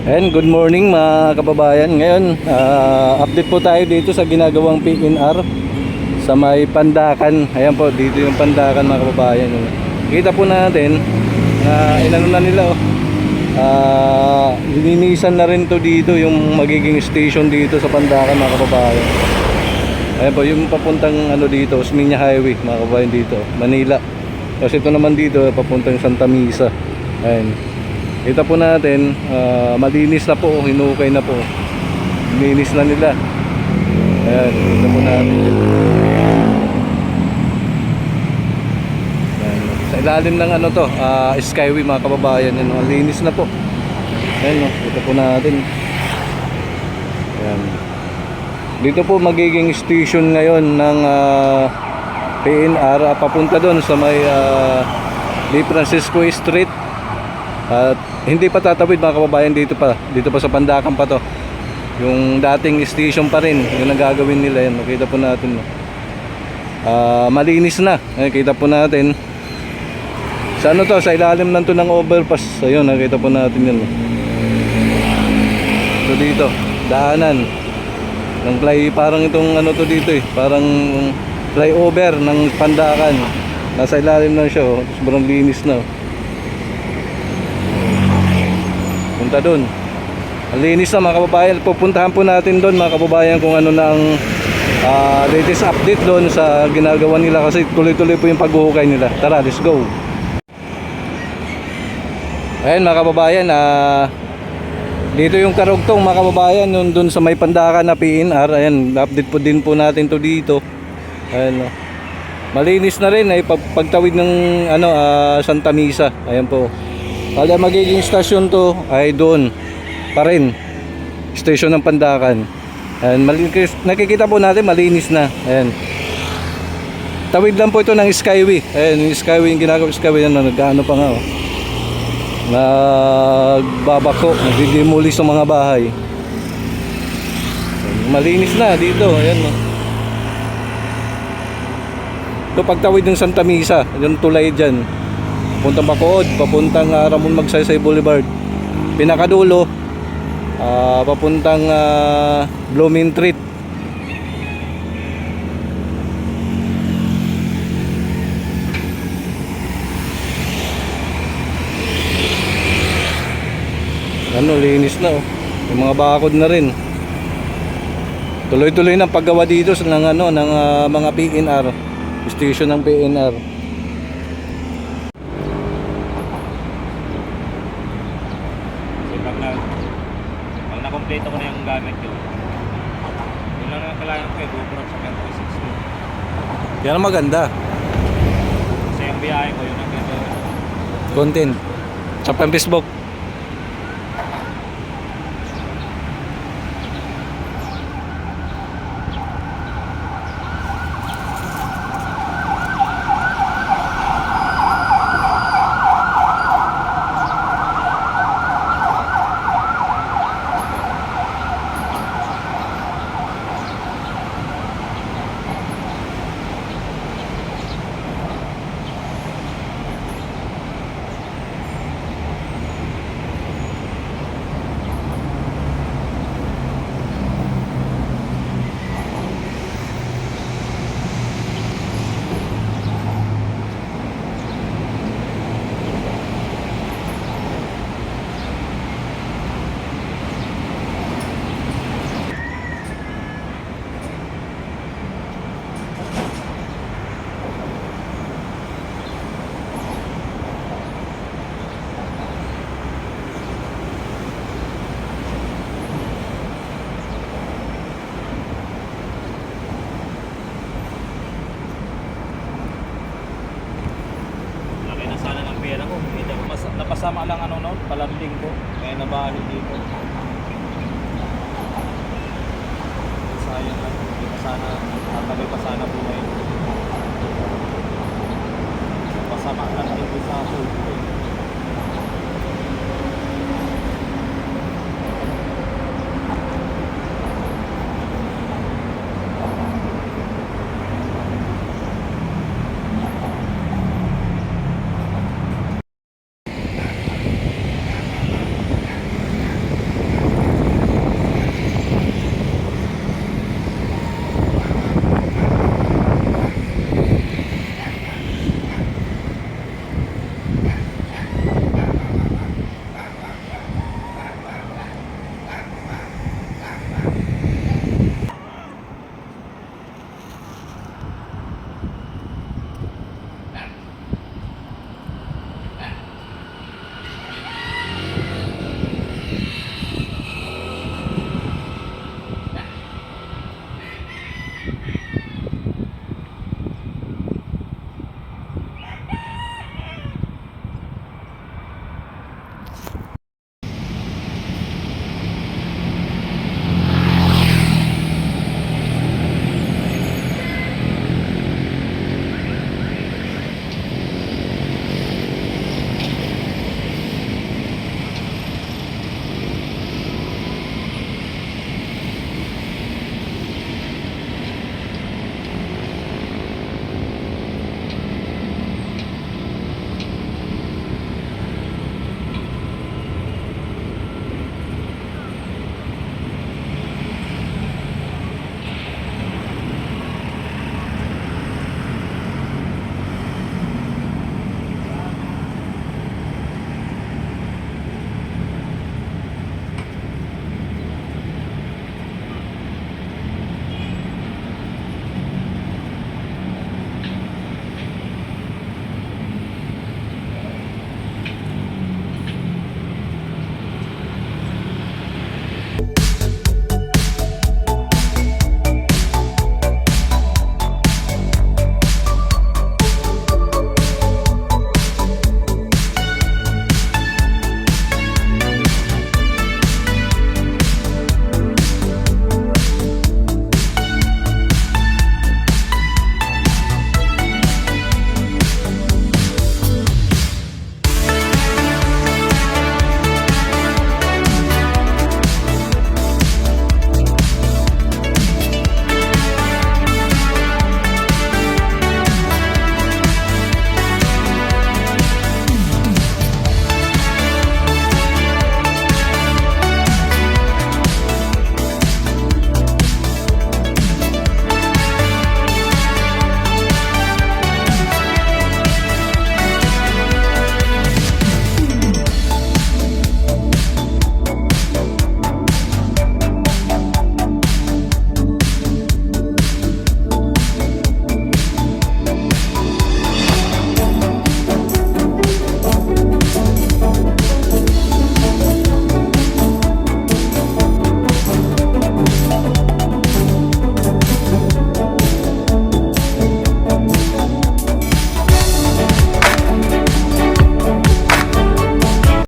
And good morning mga kababayan. Ngayon, update po tayo dito sa ginagawang PNR sa may Pandakan. Ayan po, dito yung Pandakan mga kababayan. Kita po natin na inano na nila linisan na rin to dito yung magiging station dito sa Pandakan mga kababayan. Ayan po, yung papuntang dito, Osmeña Highway mga kababayan dito, Manila. Kasi ito naman dito papuntang Santa Misa. Ayan. Kita po natin, malinis na po, hinukay na po. Linis na nila. Ayan, kita po natin. Ayan. Sa ilalim ng Skyway mga kababayan, linis na po. Ayan, kita po natin. Ayan. Dito po magiging station ngayon ng PNR papunta doon sa may Di Francisco Street. At hindi pa tatawid mga kababayan dito pa sa Pandakan pa to. Yung dating station pa rin yung nagagawin nila. Yan, makita po natin. Malinis na. Nakita po natin. Sa sa ilalim lang to ng overpass. Ayun, nakita po natin yan. So dito, daanan ng parang itong to dito parang flyover ng Pandakan. Nasa ilalim lang siya, sobrang linis na. Punta doon. Ang linis na mga kababayan. Pupuntahan po natin doon mga kababayan kung ano na ang latest update doon sa ginagawa nila, kasi tuloy-tuloy po yung paghuhukay nila. Tara, let's go. Ayan mga kababayan, dito yung karugtong mga kababayan doon sa may Pandakan na PNR. Ayan, update po din po natin to dito. Ayan, malinis na rin ay pagtawid ng Santa Misa. Ayan po. Kaya magiging stasyon to ay doon pa rin, station ng Pandakan. Ayan, nakikita po natin malinis na. Ayan, tawid lang po ito ng Skyway. Ayan, yung Skyway, yung ginagawa Skyway, nagkaano pa nga nagbabako, nagdidemolish sa mga bahay. Ayan, malinis na dito. Ayan, ito pagtawid ng Santa Misa, yung tulay dyan papuntang Bacood, papuntang Ramon Magsaysay Boulevard, pinakadulo papuntang Blooming Street. Linis na yung mga bakod na rin. Tuloy-tuloy ng paggawa dito ng mga PNR, station ng PNR. Pag nakompleto ko na yung gamit yun lang ang kailangan ko GoPro sa 10.6. Yan ang maganda. Kasi yung biyahe ko yun ang content sa Facebook. napasama lang palambing ko kaya nabali dito.